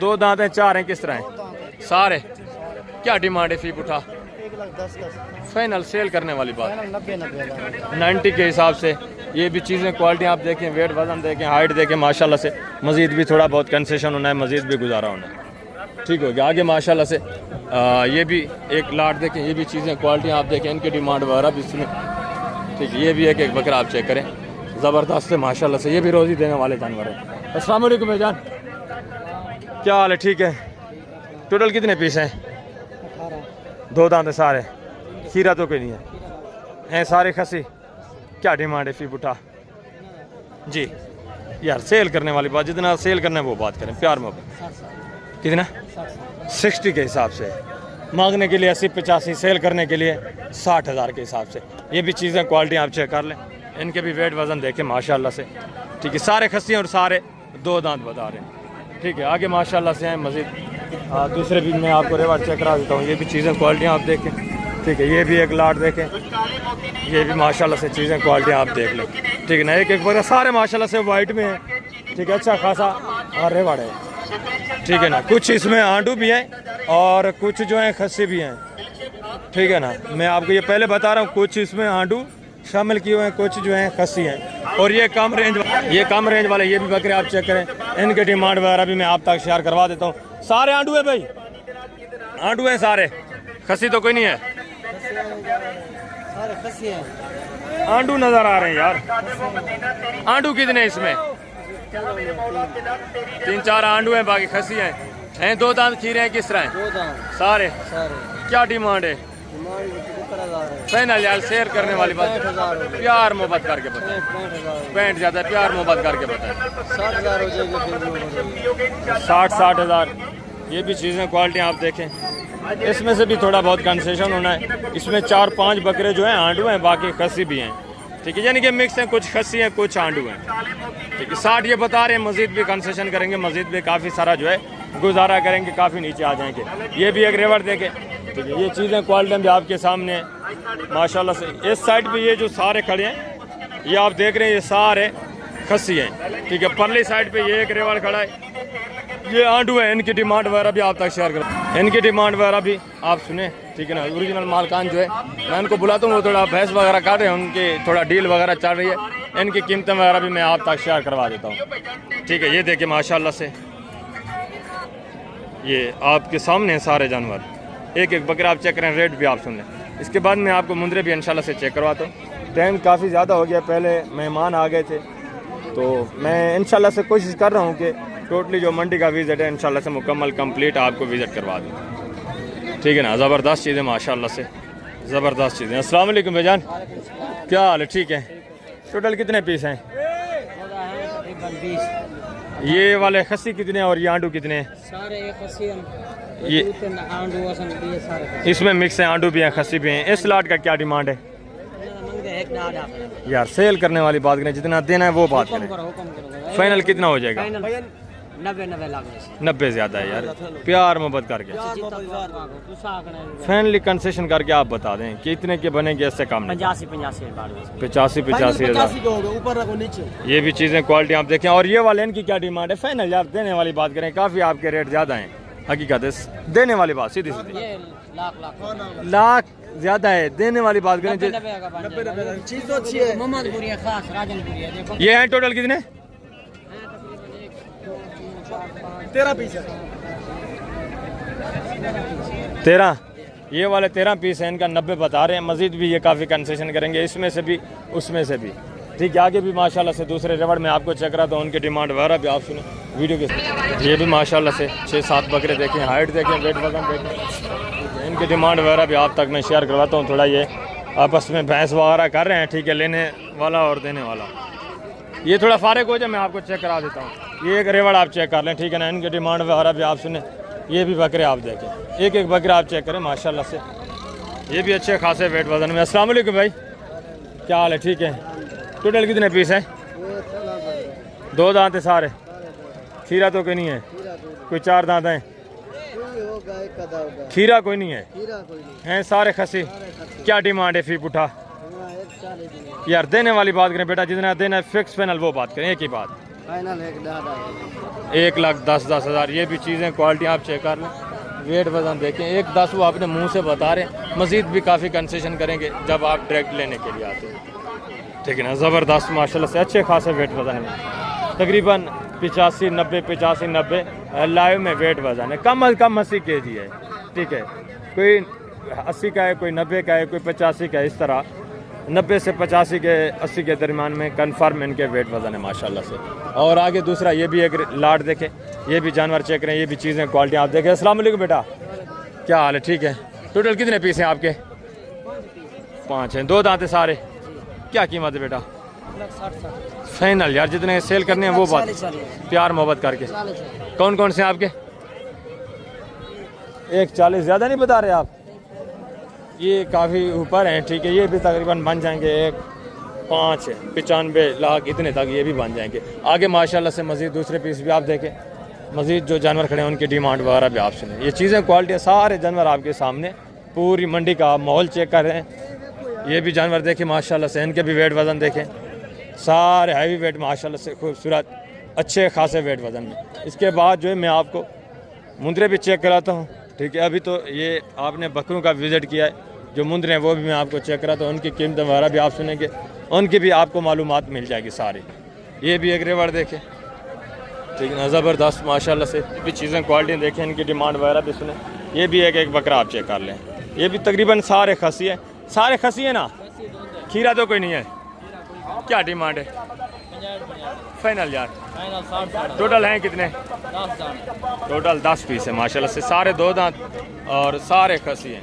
2 दांत हैं, 4 हैं? किस तरह हैं सारे? क्या डिमांड है फी उठा? 1,10,000 फाइनल सेल करने वाली बात 90,000 90 के हिसाब से। ये भी चीज़ें क्वालिटी आप देखें, वेट वज़न देखें, हाइट देखें माशाल्लाह से। मज़ीद भी थोड़ा बहुत कंसेशन होना है, मज़ीद भी गुजारा होना है। ठीक हो गया। आगे माशाल्लाह से ये भी एक लाट देखें, ये भी चीज़ें क्वालिटी आप देखें, इनकी डिमांड वगैरह भी सुने। ठीक है, ये भी एक बकरा आप चेक करें, ज़बरदस्त है माशाल्लाह से, ये भी रोज़ी देने वाले जानवर हैं। अस्सलाम वालेकुम भाईजान, क्या हाल है? ठीक है। टोटल कितने पीस हैं? 2 दांत है सारे, खीरा तो कोई नहीं है सारे खसी। क्या डिमांड है फी बुटा जी? यार सेल करने वाली बात, जितना सेल करना है वो बात करें, प्यार मोहब्बत। कितना? 60 के हिसाब से, मांगने के लिए 80-85, सेल करने के लिए 60,000 के हिसाब से। ये भी चीज़ें क्वालिटी आप चेक कर लें, इनके भी वेट वज़न देखें माशाल्लाह से। ठीक है, सारे खस्सी हैं और सारे 2 दांत बता रहे हैं। ठीक है, आगे माशाल्लाह से हैं मज़ीद दूसरे भी मैं आपको रेवाड़ चेक करा देता हूँ। ये भी चीज़ें क्वालिटी आप देखें। ठीक है, ये भी एक लाट देखें, ये भी माशाल्लाह से चीज़ें क्वालिटी आप देख लें। ठीक है ना, एक बकरा सारे माशाल्लाह से वाइट में है। ठीक है, अच्छा खासा और रेवाड़ है। ठीक है ना, कुछ इसमें आंडू भी हैं और कुछ जो हैं खस्सी भी हैं। ठीक है ना, मैं आपको ये पहले बता रहा हूँ, कुछ इसमें आंडू शामिल किए हुए हैं, कुछ जो हैं खस्सी हैं। और ये कम रेंज वाले ये भी बकरे आप चेक करें, इनके डिमांड वगैरह भी मैं आप तक शेयर करवा देता हूँ। सारे आंडू है भाई, आंडू हैं सारे, खस्सी तो कोई नहीं है। सारे खसी हैं, आंडू नजर आ रहे हैं यार। आंडू कितने इसमें? 3-4 आंडू हैं, बाकी खसी हैं। 2 दांत खीरे हैं, किस तरह हैं? 2 दांत सारे। सारे। क्या डिमांड है? डिमांड 70,000 है। फाइनल यार शेयर करने वाली बात, 65,000 प्यार मोहब्बत करके बताएं। 65,000 65 ज़्यादा, प्यार मोहब्बत करके बताएं। 60,000 हो जाएगी फिर भी हो जाएगी। 60,000। ये भी चीज़ें क्वालिटी आप देखें, इसमें से भी थोड़ा बहुत कंसेशन होना है। इसमें 4-5 बकरे जो हैं आंडू हैं, बाकी खस्सी भी हैं। ठीक है, यानी कि मिक्स हैं, कुछ खस्सी हैं कुछ आंडू हैं। ठीक है, 60 ये बता रहे हैं, मज़ीद भी कंसेशन करेंगे, मज़ीद भी काफ़ी सारा जो है गुजारा करेंगे, काफ़ी नीचे आ जाएंगे। ये भी एक रेवर देखे। ठीक है, ये चीज़ें क्वालिटी भी आपके सामने है माशाल्लाह से। इस साइड पे ये जो सारे खड़े हैं, ये आप देख रहे हैं, ये सारे खस्सी हैं। ठीक है, परली साइड पे ये एक रेवर खड़ा है, ये आंडू है। इनकी डिमांड वगैरह भी आप तक शेयर करें, इनकी डिमांड वगैरह भी आप सुने। ठीक है ना, ओरिजिनल मालकान जो है मैं उनको बुलाता हूँ, वो थोड़ा भैंस वगैरह काट रहे हैं, उनकी थोड़ा डील वगैरह चल रही है, इनकी कीमतें वगैरह भी मैं आप तक शेयर करवा देता हूँ। ठीक है, ये देखिए माशाल्लाह से, ये आपके सामने हैं सारे जानवर, एक बकरा आप चेक करें, रेट भी आप सुन लें। इसके बाद मैं आपको मुंदरे भी इंशाल्लाह से चेक करवाता हूँ। टाइम काफ़ी ज़्यादा हो गया, पहले मेहमान आ गए थे, तो मैं इंशाल्लाह से कोशिश कर रहा हूँ कि टोटली जो मंडी का विज़िट है इंशाल्लाह से मुकम्मल कंप्लीट आपको विज़िट करवा दूँ। ठीक है ना, ज़बरदस्त चीज़ें माशाल्लाह से, ज़बरदस्त चीज़ें। अस्सलाम वालेकुम भाईजान, क्या हाल है? ठीक है। टोटल कितने पीस हैं? ये वाले खस्सी कितने और ये आंडू कितने हैं? सारे खसी हैं, ये आंडू वसन भी सारे। इसमें मिक्स हैं, आंडू भी हैं खस्सी भी हैं। इस लाट का क्या डिमांड है? यार सेल करने वाली बात करें, जितना देना है वो बात करें। फाइनल कितना हो जाएगा? 90 लाख 90 ज़्यादा है यार, प्यार मोहब्बत करके फाइनली कंसेशन करके आप बता दें कि इतने के बनेंगे, इससे कम नहीं। 85 हज़ार ऊपर रखो नीचे। ये भी चीज़ें क्वालिटी आप देखें। और ये वाले इनकी क्या डिमांड है? फाइनल यार देने वाली बात करें, काफ़ी आपके रेट ज़्यादा हैं, हकीकत है देने वाली बात, सीधी लाख ज़्यादा है, देने वाली बात करें। 90 चीज़ तो अच्छी है, मोहम्मदपुरी है, खास राजनपुरी है। देखो ये हैं टोटल कितने? 13 पीस है। 13। ये वाले 13 पीस हैं, इनका 90 बता रहे हैं। मजीद भी ये काफ़ी कंसेशन करेंगे, इसमें से भी उसमें से भी। ठीक है, आगे भी माशाल्लाह से दूसरे रेवड़ में आपको चेक रहा था, उनकी डिमांड वगैरह भी आप सुने वीडियो के। ये भी माशाल्लाह से 6-7 बकरे देखें, हाइट देखें, वेट वजन देखें, इनकी डिमांड वगैरह भी आप तक मैं शेयर करवाता हूँ। थोड़ा ये आपस में बहस वगैरह कर रहे हैं। ठीक है, लेने वाला और देने वाला। ये थोड़ा फारिग हो जाए, मैं आपको चेक करा देता हूँ। ये एक रेवड़ आप चेक कर लें। ठीक है ना, इनकी डिमांड वगैरह भी आप सुने। ये भी बकरे आप देखें, एक बकरा आप चेक करें माशाल्लाह से, ये भी अच्छे खासे वेट वजन में। अस्सलाम वालेकुम भाई, क्या हाल है? ठीक है। टोटल कितने पीस हैं? 2 दांत है सारे, खीरा तो कोई नहीं है, कोई 4 दांत हैं, खीरा कोई नहीं है, हैं सारे खसी। क्या डिमांड है फी पुठा? यार देने वाली बात करें बेटा, जितना देना है फिक्स फाइनल वो बात करें, एक ही बात फाइनल 1,10,000। ये भी चीज़ें क्वालिटी आप चेक कर लें, वेट वजन देखें। 1,10 वो अपने मुंह से बता रहे हैं, मज़ीद भी काफ़ी कंसेशन करेंगे जब आप डायरेक्ट लेने के लिए आते हैं। ठीक है ना, ज़बरदस्त माशाल्लाह से अच्छे खासे वेट वजन है, तकरीबन 85-90 लाइव में वेट वजन है, कम अज़ कम 80 kg है। ठीक है, कोई 80 का है, कोई 90 का है, कोई 85 का है, इस तरह 90 से 85 के 80 के दरमियान में कन्फर्म इनके वेट वज़न है माशाल्लाह से। और आगे दूसरा ये भी एक लाट देखें, ये भी जानवर चेक करें, ये भी चीज़ें क्वालिटी आप देखें। अस्सलाम वालेकुम बेटा, क्या हाल है? ठीक है। टोटल कितने पीस हैं आपके? 5 हैं। 2 दांत हैं सारे। क्या कीमत है बेटा? फाइनल यार, जितने सेल करने हैं वो बात, प्यार मोहब्बत करके। कौन कौन से हैं आपके? 140 ज़्यादा नहीं बता रहे आप? ये काफ़ी ऊपर हैं, ठीक है। ये भी तकरीबन बन जाएंगे 5 95 लाख इतने तक ये भी बन जाएंगे। आगे माशाल्लाह से मज़ीद दूसरे पीस भी आप देखें, मज़ीद जो जानवर खड़े हैं उनकी डिमांड वगैरह भी आप सुने। ये चीज़ें क्वालिटी सारे जानवर आपके सामने, पूरी मंडी का माहौल चेक कर रहे हैं। ये भी जानवर देखें माशाल्लाह से, इनके भी वेट वज़न देखें, सारे हैवी वेट माशाल्लाह से, खूबसूरत अच्छे खासे वेट वज़न में। इसके बाद जो है मैं आपको मुंदरे भी चेक कराता हूँ, ठीक है। अभी तो ये आपने बकरों का विज़िट किया है, जो मुंदरे हैं वो भी मैं आपको चेक कराता हूँ, उनकी कीमत वगैरह भी आप सुनेंगे, उनकी भी आपको मालूमात मिल जाएगी सारी। ये भी एक रेवड़ देखें, ठीक है ना, ज़बरदस्त माशाल्लाह से। ये भी चीज़ें क्वालिटी देखें, इनकी डिमांड वगैरह भी सुने। ये भी एक बकरा आप चेक कर लें। ये भी तकरीबन सारे खसी हैं, सारे खसी हैं ना, खीरा तो कोई नहीं है। क्या डिमांड है? फाइनल यार, टोटल हैं कितने? टोटल 10 पीस है माशाल्लाह से, सारे 2 दांत और सारे खसी हैं।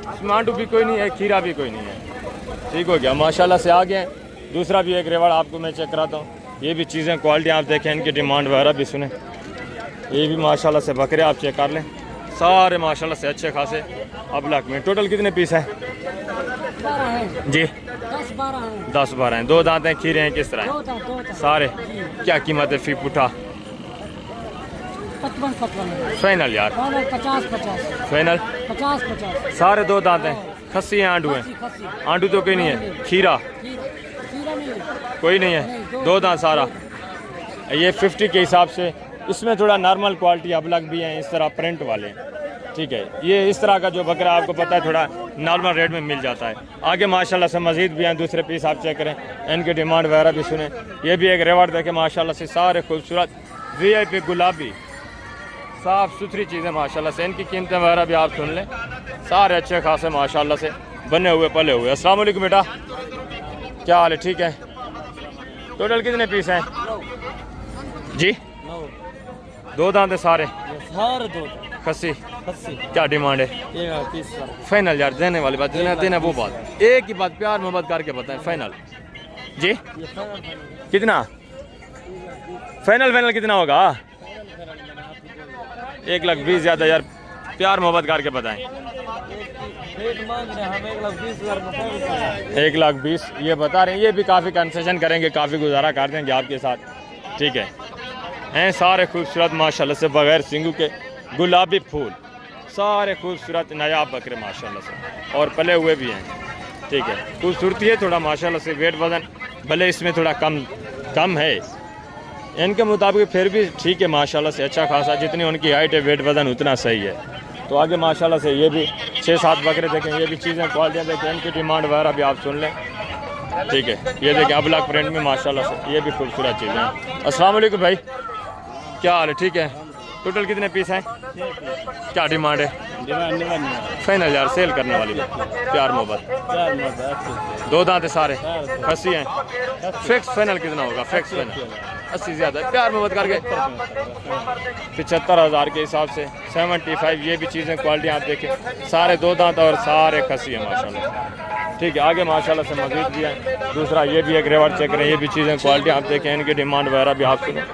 इसमें आंडू भी कोई नहीं है, खीरा भी कोई नहीं है। ठीक हो गया माशाल्लाह से। आगे हैं दूसरा भी एक रेवड़ आपको मैं चेक कराता हूँ। ये भी चीज़ें क्वालिटी आप देखें, इनकी डिमांड वगैरह भी सुने। ये भी माशाल्लाह से बकरे आप चेक कर लें, सारे माशाल्लाह से अच्छे खासे। अब लाख में टोटल कितने पीस हैं जी? 10-12 हैं। 2 दांत हैं, खीरे हैं, किस तरह हैं सारे? क्या कीमत है फी पुठा? 55 फाइनल यार, 50 फाइनल 50 सारे 2 दांत हैं, खस्सी हैं, आंडू हैं? आंडू तो कोई नहीं है, खीरा कोई नहीं है, 2 दांत सारा। ये 50 के हिसाब से। इसमें थोड़ा नॉर्मल क्वालिटी अबलग भी हैं, इस तरह प्रिंट वाले, ठीक है। ये इस तरह का जो बकरा आपको पता है थोड़ा नॉर्मल रेट में मिल जाता है। आगे माशाल्लाह से मज़ीद भी हैं, दूसरे पीस आप चेक करें, इनकी डिमांड वगैरह भी सुने। ये भी एक रेवड़ देखें माशाल्लाह से, सारे खूबसूरत VIP गुलाबी साफ़ सुथरी चीज़ें माशाल्लाह से। इनकी कीमतें वगैरह भी आप सुन लें, सारे अच्छे खासे माशाल्लाह से बने हुए पले हुए। अस्सलाम वालेकुम बेटा, क्या हाल है? ठीक है। टोटल कितने पीस हैं जी? 2 दांत है सारे, खस्सी। क्या डिमांड है? फाइनल यार, देने वाली बात, देना वो बात, एक ही बात प्यार मोहब्बत करके बताएं। फाइनल जी कितना? फाइनल कितना होगा? 1,20,000 ज़्यादा यार, प्यार मोहब्बत करके बताएं। 1,20,000 ये बता रहे हैं। ये भी काफ़ी कंसेशन करेंगे, काफ़ी गुजारा कर देंगे आपके साथ, ठीक है। हैं सारे खूबसूरत माशाल्लाह से, बगैर सिंगू के गुलाबी फूल, सारे खूबसूरत नायाब बकरे माशाल्लाह से, और पले हुए भी हैं, ठीक है। खूबसूरती है थोड़ा माशाल्लाह से। वेट वज़न भले इसमें थोड़ा कम है इनके मुताबिक, फिर भी ठीक है माशाल्लाह से, अच्छा खासा। जितनी उनकी हाइट है वेट वज़न उतना सही है। तो आगे माशाल्लाह से ये भी 6-7 बकरे देखें, ये भी चीज़ें क्वालिटियाँ देखें, इनकी डिमांड वगैरह भी आप सुन लें, ठीक है। ये देखें अबलग प्रिंट में माशाल्लाह से, ये भी खूबसूरत चीज़ें हैं। अस्सलाम वालेकुम भाई, क्या हाल है? ठीक है। टोटल कितने पीस हैं? क्या डिमांड है? फाइनल यार, सेल करने वाली प्यार मोहब्बत। 2 दांत है सारे, खस्सी हैं। फिक्स फाइनल कितना होगा? फिक्स फाइनल 80 ज़्यादा, प्यार मोहब्बत करके 75,000 के हिसाब से 75। ये भी चीज़ें क्वालिटी आप देखें, सारे 2 दांत और सारे खस्सी हैं माशाल्लाह, ठीक है। आगे माशाल्लाह से मज़ीद भी है दूसरा, ये भी एक रेवड़ चेक करें, ये भी चीज़ें क्वालिटी आप देखें, इनकी डिमांड वगैरह भी आप सुनें।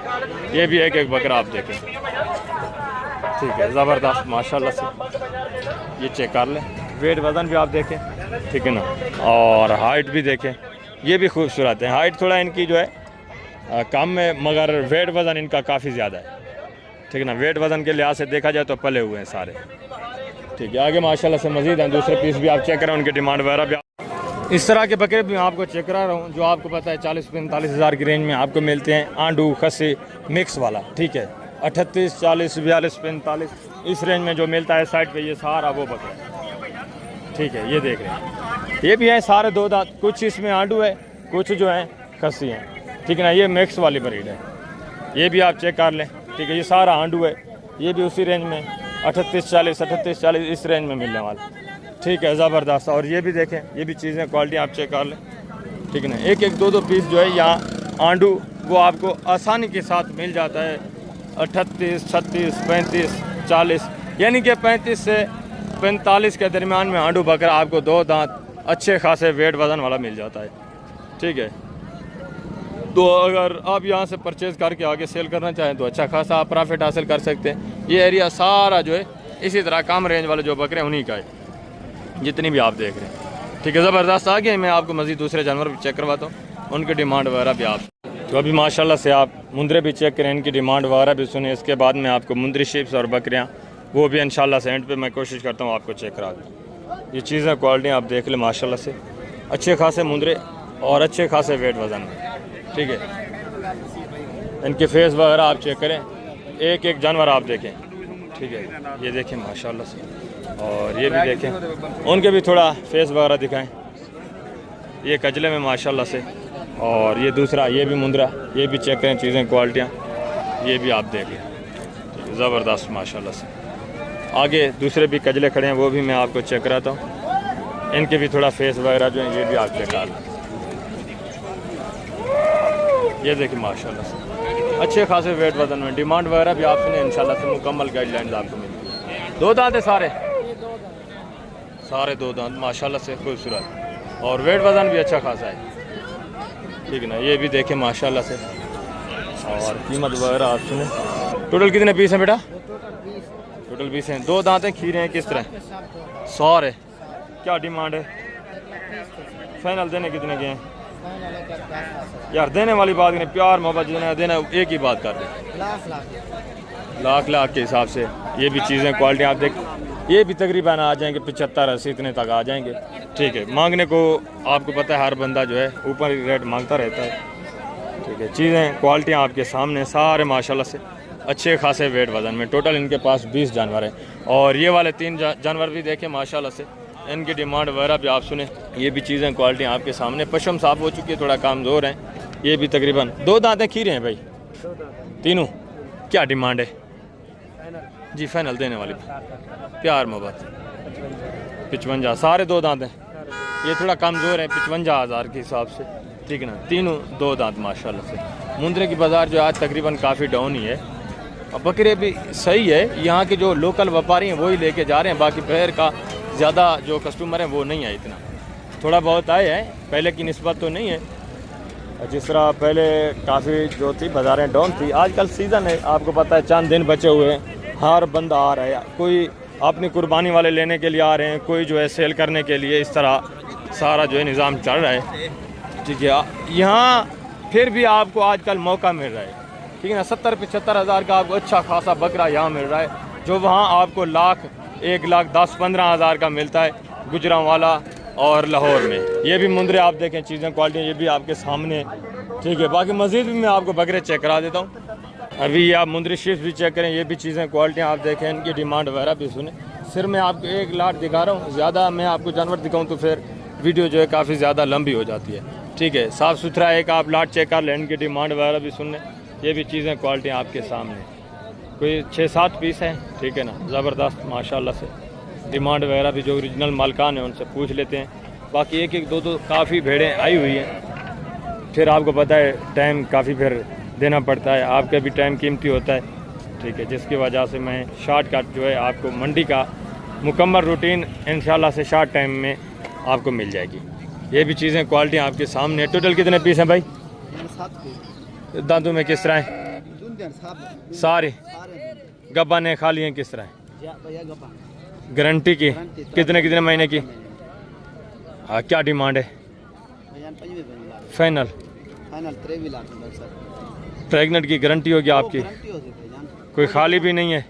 ये भी एक बकरा आप देखें, ठीक है, ज़बरदस्त माशाल्लाह से। ये चेक कर लें, वेट वज़न भी आप देखें, ठीक है ना, और हाइट भी देखें। ये भी खूबसूरत है। हाइट थोड़ा इनकी जो है कम है, मगर वेट वज़न इनका काफ़ी ज़्यादा है, ठीक है ना। वेट वज़न के लिहाज से देखा जाए तो पले हुए हैं सारे, ठीक है। आगे माशाल्लाह से मज़ीद हैं, दूसरे पीस भी आप चेक करें, उनकी डिमांड वगैरह भी। इस तरह के बकरे भी मैं आपको चेक करा रहा हूँ, जो आपको पता है 40-45 हज़ार की रेंज में आपको मिलते हैं। आंडू खस्सी मिक्स वाला, ठीक है, 38, 40, 42, 45 इस रेंज में जो मिलता है साइड पे, ये सारा वो बकरा, ठीक है। ये देख रहे हैं, ये भी है सारे 2 दांत, कुछ इसमें आंडू है, कुछ जो है खस्सी हैं, ठीक है ना। ये मिक्स वाली ब्रीड है, ये भी आप चेक कर लें, ठीक है। ये सारा आंडू है, ये भी उसी रेंज में 38, 40 इस रेंज में मिलने वाला, ठीक है, ज़बरदस्त। और ये भी देखें, ये भी चीज़ें क्वालिटी आप चेक कर लें, ठीक है ना। एक एक दो दो पीस जो है यहाँ आंडू वो आपको आसानी के साथ मिल जाता है 38, 36, 35, 40, यानी कि 35 से 45 के दरमियान में आंडू बकरा आपको 2 दांत अच्छे खासे वेट वज़न वाला मिल जाता है, ठीक है। तो अगर आप यहाँ से परचेज़ करके आगे सेल करना चाहें तो अच्छा खासा आप प्रॉफिट हासिल कर सकते हैं। ये एरिया सारा जो है इसी तरह कम रेंज वाले जो बकरे हैं उन्हीं का है, जितनी भी आप देख रहे हैं, ठीक है। ज़बरदस्त। आगे मैं आपको मज़ीद दूसरे जानवर भी चेक करवाता हूँ, उनकी डिमांड वगैरह भी आप तो अभी माशाल्लाह से आप मुंदरे भी चेक करें, इनकी डिमांड वगैरह भी सुने। इसके बाद में आपको मुंदरी शिप्स और बकरियाँ वो भी इंशाल्लाह से एंड पे मैं कोशिश करता हूँ आपको चेक करा दूँ। ये चीज़ें क्वालिटी आप देख लें माशाल्लाह से, अच्छे खासे मुंदरे और अच्छे खासे वेट वज़न में, ठीक है। इनके फेस वगैरह आप चेक करें, एक एक जानवर आप देखें, ठीक है। ये देखें माशाल्लाह से, और ये भी देखें, उनके भी थोड़ा फेस वगैरह दिखाएं। ये कजले में माशाल्लाह से, और ये दूसरा ये भी मुंदरा, ये भी चेक करें चीज़ें क्वालिटियाँ, ये भी आप देख लें, ज़बरदस्त माशाल्लाह से। आगे दूसरे भी कजले खड़े हैं, वो भी मैं आपको चेक कराता हूँ। इनके भी थोड़ा फेस वगैरह जो है ये भी आप चेक कर लें। ये देखिए माशाल्लाह से अच्छे खासे वेट वज़न में, डिमांड वगैरह भी आपने इंशाल्लाह से मुकम्मल गाइडलाइंस आपको मिलती है। 2 दांत है सारे 2 दांत माशाल्लाह से खूबसूरत, और वेट वज़न भी अच्छा खासा है, ठीक है ना। ये भी देखें माशाल्लाह से, और कीमत वगैरह आप सुने। टोटल कितने पीस हैं बेटा? टोटल 20 हैं। 2 दांत हैं, खीरे हैं, किस तरह? 100 है। क्या डिमांड है? फाइनल देने कितने के हैं यार? देने वाली बात नहीं, प्यार मोहब्बत देना देना एक ही बात कर दें, लाख के हिसाब से। ये भी चीज़ें क्वालिटी आप देख, ये भी तकरीबन आ जाएंगे 75-80 इतने तक आ जाएंगे, ठीक है। मांगने को आपको पता है हर बंदा जो है ऊपर रेट मांगता रहता है, ठीक है। चीज़ें क्वालिटियाँ आपके सामने सारे माशाल्लाह से अच्छे खासे वेट वज़न में। टोटल इनके पास 20 जानवर हैं, और ये वाले 3 जानवर भी देखें माशाल्लाह से, इनकी डिमांड वगैरह भी आप सुने। ये भी चीज़ें क्वालिटी आपके सामने, पशम साफ हो चुकी है, थोड़ा कमज़ोर हैं। ये भी तकरीबन 2 दांतें खीरे हैं भाई, तीनों। क्या डिमांड है जी? फाइनल देने वाली प्यार मोहब्बत 55, सारे 2 दांत हैं। ये थोड़ा कमज़ोर है 55,000 के हिसाब से, ठीक है ना। तीनों 2 दांत माशाल्लाह से। मुंदरे की बाज़ार जो आज तकरीबन काफ़ी डाउन ही है, और बकरे भी सही है। यहाँ के जो लोकल व्यापारी हैं वही लेके जा रहे हैं, बाकी बहर का ज़्यादा जो कस्टमर हैं वो नहीं है इतना, थोड़ा बहुत आए हैं, पहले की निस्बत तो नहीं है। जिस तरह पहले काफ़ी जो थी बाज़ारें डाउन थी, आजकल सीज़न है, आपको पता है चंद दिन बचे हुए हैं, हर बंदा आ रहा है, कोई अपनी कुर्बानी वाले लेने के लिए आ रहे हैं, कोई जो है सेल करने के लिए, इस तरह सारा जो है निज़ाम चल रहा है, ठीक है। यहाँ फिर भी आपको आजकल मौका मिल रहा है, ठीक है ना। 70-75 हज़ार का आपको अच्छा खासा बकरा यहाँ मिल रहा है, जो वहाँ आपको 1,10-15 हज़ार का मिलता है गुजरांवाला और लाहौर में। ये भी मुंदरे आप देखें, चीज़ें क्वालिटी ये भी आपके सामने, ठीक है। बाकी मज़ीद भी मैं आपको बकरे चेक करा देता हूँ। अभी ये आप मुंदरी शिफ्ट भी चेक करें, ये भी चीज़ें क्वालिटियाँ आप देखें, इनकी डिमांड वगैरह भी सुने। सिर्फ मैं आपको एक लाट दिखा रहा हूँ, ज़्यादा मैं आपको जानवर दिखाऊँ तो फिर वीडियो जो है काफ़ी ज़्यादा लंबी हो जाती है, ठीक है। साफ़ सुथरा एक आप लाट चेक कर लें, इनकी डिमांड वगैरह भी सुन लें। ये भी चीज़ें क्वालिटियाँ आपके सामने, कोई 6-7 पीस हैं, ठीक है ना। ज़बरदस्त माशाल्लाह से। डिमांड वगैरह भी जो ओरिजिनल मालकान है उनसे पूछ लेते हैं। बाकी एक एक दो काफ़ी भेड़ें आई हुई हैं, फिर आपको पता है टाइम काफ़ी फिर देना पड़ता है, आपका भी टाइम कीमती होता है, ठीक है। जिसकी वजह से मैं शॉर्टकट जो है आपको मंडी का मुकम्मल रूटीन इंशाल्लाह से शॉर्ट टाइम में आपको मिल जाएगी। ये भी चीज़ें क्वालिटी आपके सामने। टोटल कितने पीस हैं भाई? 7 में किस तरह हैं? सारे गब्बा ने खा लिए किस तरह हैं? गारंटी की कितने महीने की? हाँ, क्या डिमांड है? फाइनल प्रेगनेंट की गारंटी होगी आपकी, कोई खाली भी नहीं है?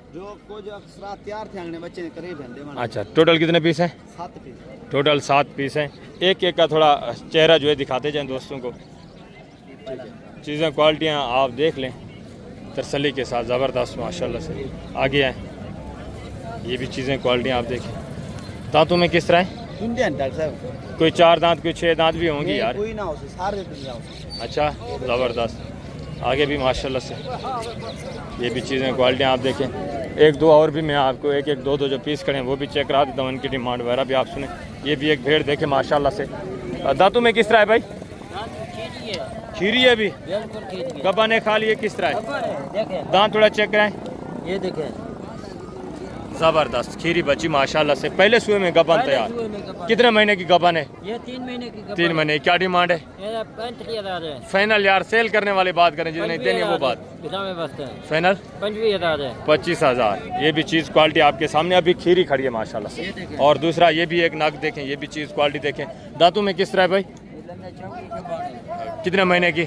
अच्छा, टोटल कितने पीस हैं? 7 पीस। टोटल 7 पीस हैं। एक एक का थोड़ा चेहरा जो है दिखाते जाएं दोस्तों को। चीज़ें क्वालिटियाँ आप देख लें तसल्ली के साथ, ज़बरदस्त माशाल्लाह से। आगे आए, ये भी चीज़ें क्वालिटियाँ आप देखें। दांतों में किस तरह है? डॉक्टर साहब कोई 4 दांत, कोई 6 दांत भी होंगी यार। कोई ना हो, सारे अच्छा, ज़बरदस्त। आगे भी माशाल्लाह से ये भी चीज़ें क्वालिटी आप देखें। एक दो और भी मैं आपको एक दो जो पीस खड़े हैं वो भी चेक करा देता हूँ, इनकी डिमांड वगैरह भी आप सुने। ये भी एक भेड़ देखें माशाल्लाह से। दांतों में किस तरह है भाई? खीरी है भी, गब्बा ने खा लिए, किस तरह है? दांत थोड़ा चेक कराएं। ये देखें, ज़बरदस्त खीरी बच्ची माशाल्लाह से। पहले सुए में गबन तैयार। कितने महीने की गबन है? ये 3 महीने की 3 महीने। क्या डिमांड है? 35,000 है। फाइनल यार, सेल करने वाली बात करें, जितने देनी है वो बात फाइनल 25,000 है। 25,000। ये भी चीज़ क्वालिटी आपके सामने अभी खीरी खड़ी है माशाल्लाह से। और दूसरा ये भी एक नग देखें, ये भी चीज़ क्वालिटी देखें। दांतों में किस तरह है भाई? कितने महीने की?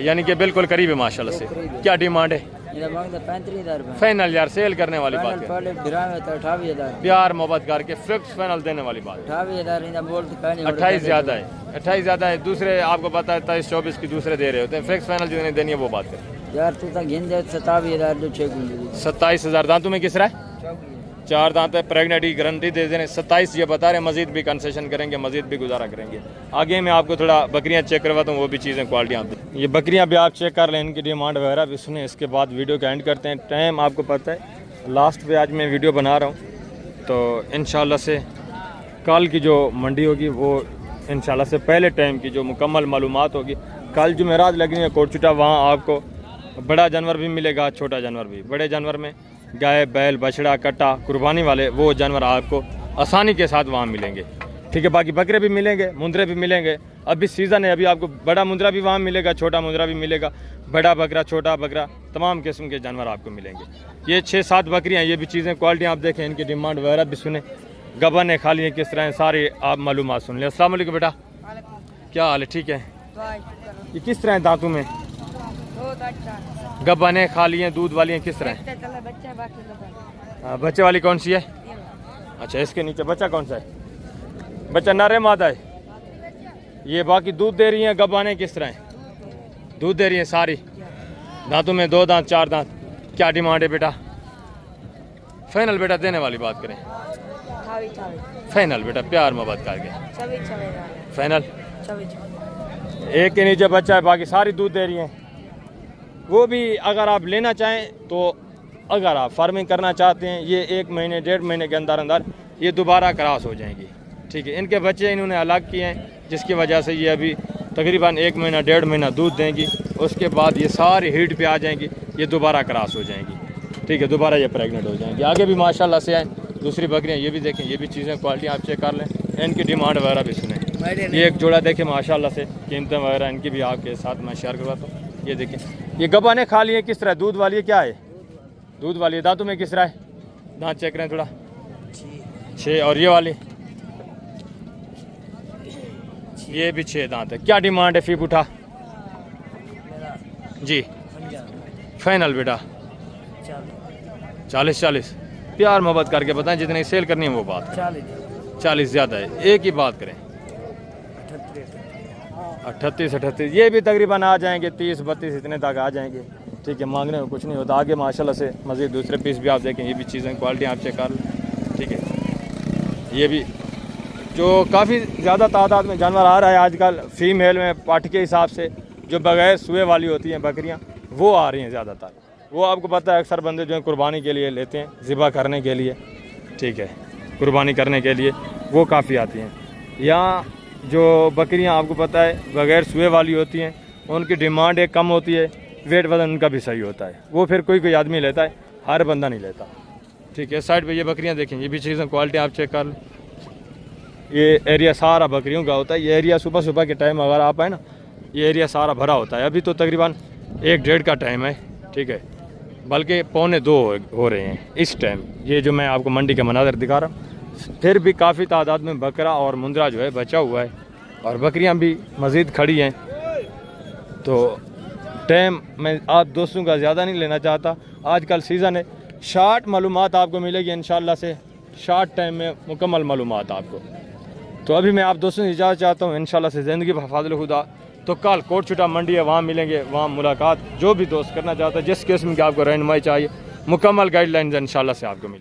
यानी कि बिल्कुल करीब है माशाल्लाह से। क्या डिमांड है? 35,000 फाइनल यार, सेल करने वाली बात है। 28,000 प्यार मोहब्बत करके फिक्स फाइनल देने वाली बात। 28 ज़्यादा है, 28 ज़्यादा है। दूसरे आपको पता है 23-24 की दूसरे दे रहे होते हैं। फिक्स फाइनल जितने देनी है वो बात करें यार। तू तक गिन दे 27,000 जो 27,000। दांतों में किस रहा है? 4 दांत है। प्रेगनेंट की गारंटी दे देने 27 ये बता रहे हैं। मजीद भी कंसेशन करेंगे, मजीद भी गुजारा करेंगे। आगे मैं आपको थोड़ा बकरियां चेक करवाता हूँ, वो भी चीज़ें क्वालिटी आप ये बकरियां भी आप चेक कर लें, इनकी डिमांड वगैरह भी सुने। इसके बाद वीडियो का एंड करते हैं। टाइम आपको पता है लास्ट पे आज मैं वीडियो बना रहा हूँ, तो इंशाल्लाह से कल की जो मंडी होगी वो इंशाल्लाह से पहले टाइम की जो मुकम्मल मालूमात होगी। कल जुमेरात लगनी है कोटचुटा, वहाँ आपको बड़ा जानवर भी मिलेगा, छोटा जानवर भी। बड़े जानवर में गाय, बैल, बछड़ा, कट्टा, कुर्बानी वाले वो जानवर आपको आसानी के साथ वहाँ मिलेंगे। ठीक है, बाकी बकरे भी मिलेंगे, मुंदरे भी मिलेंगे। अभी सीज़न है, अभी आपको बड़ा मुंदरा भी वहाँ मिलेगा, छोटा मुंदरा भी मिलेगा। बड़ा बकरा, छोटा बकरा, तमाम किस्म के जानवर आपको मिलेंगे। ये 6-7 बकरियाँ, ये भी चीज़ें क्वालिटी आप देखें, इनकी डिमांड वगैरह भी सुने। गबन ने खा लिए किस तरह है, सारी आप मालूमात सुन लें। अस्सलाम वालेकुम बेटा, क्या हाल है? ठीक है। ये किस तरह है दांतों में? गब्बा ने खा लिए, दूध वाली हैं, किस तरह है? बच्चे वाली कौन सी है? अच्छा, इसके नीचे बच्चा कौन सा है? बच्चा नर है, मादा है? ये बाकी दूध दे रही हैं। गब्बाने किस तरह है? दूध दे रही हैं सारी। दांतों में 2 दांत, 4 दांत। क्या डिमांड है बेटा? फाइनल बेटा देने वाली बात करें। फाइनल बेटा, प्यार मोहब्बत करके फाइनल। एक के नीचे बच्चा है, बाकी सारी दूध दे रही हैं। वो भी अगर आप लेना चाहें तो, अगर आप फार्मिंग करना चाहते हैं, ये 1 महीने 1.5 महीने के अंदर अंदर ये दोबारा क्रॉस हो जाएंगी। ठीक है, इनके बच्चे इन्होंने अलग किए हैं, जिसकी वजह से ये अभी तकरीबन 1 महीना 1.5 महीना दूध देंगी। उसके बाद ये सारी हीट पे आ जाएंगी, ये दोबारा क्रॉस हो जाएंगी। ठीक है, दोबारा ये प्रेग्नेंट हो जाएंगी। आगे भी माशाल्लाह से आए दूसरी बकरियाँ, ये भी देखें, ये भी चीज़ें क्वालिटी आप चेक कर लें, इनकी डिमांड वगैरह भी सुने। ये एक जोड़ा देखें माशाल्लाह से, कीमतें वगैरह इनकी भी आपके साथ मैं शेयर करवाता हूँ। ये देखें, ये गब्बा ने खा लिए, किस तरह? दूध वाली है, क्या है? दूध वाली है। दांतों में किस तरह है? दांत चेक करें थोड़ा। 6। और ये वाली? ये भी 6 दांत है। क्या डिमांड है? फीप उठा जी। फाइनल बेटा 40 प्यार मोहब्बत करके बताएं, जितनी सेल करनी है वो बात। 40 ज़्यादा है, एक ही बात करें। 38 ये भी तकरीबन आ जाएंगे, 30-32 इतने तक आ जाएंगे। ठीक है, मांगने में कुछ नहीं होता। आगे माशाल्लाह से मज़ीद दूसरे पीस भी आप देखें, ये भी चीज़ें क्वालिटी आप चेक कर लें। ठीक है, ये भी जो काफ़ी ज़्यादा तादाद में जानवर आ रहा है आजकल, फीमेल में पाठ के हिसाब से जो बगैर सुए वाली होती हैं बकरियाँ, वो आ रही हैं ज़्यादातर। वो आपको पता है अक्सर बंदे जो हैं कुर्बानी के लिए लेते हैं, ज़िबा करने के लिए। ठीक है, कुर्बानी करने के लिए वो काफ़ी आती हैं। यहाँ जो बकरियां आपको पता है बगैर सुए वाली होती हैं, उनकी डिमांड एक कम होती है, वेट वज़न उनका भी सही होता है। वो फिर कोई आदमी लेता है, हर बंदा नहीं लेता। ठीक है, साइड पे ये बकरियां देखें, ये भी चीज़ें क्वालिटी आप चेक कर लें। ये एरिया सारा बकरियों का होता है। ये एरिया सुबह के टाइम अगर आप आए ना, ये एरिया सारा भरा होता है। अभी तो तकरीबन 1-1:30 का टाइम है। ठीक है, बल्कि 1:45 हो रहे हैं इस टाइम। ये जो मैं आपको मंडी का मनाज़र दिखा रहा हूँ, फिर भी काफ़ी तादाद में बकरा और मुंदरा जो है बचा हुआ है, और बकरियां भी मज़ीद खड़ी हैं। तो टाइम मैं आप दोस्तों का ज़्यादा नहीं लेना चाहता। आजकल सीज़न है, शार्ट मालूमात आपको मिलेगी इंशाल्लाह से, शार्ट टाइम में मुकम्मल मालूमात आपको। तो अभी मैं आप दोस्तों से इजाज़त चाहता हूँ इंशाल्लाह से, ज़िंदगी बफ़ाज़िल खुदा। तो कल कोटचुटा मंडी है, वहाँ मिलेंगे, वहाँ मुलाकात। जो भी दोस्त करना चाहता है, जिस किस्म की आपको रहनुमाई चाहिए, मुकम्मल गाइडलाइंस इंशाल्लाह से आपको मिलेगी।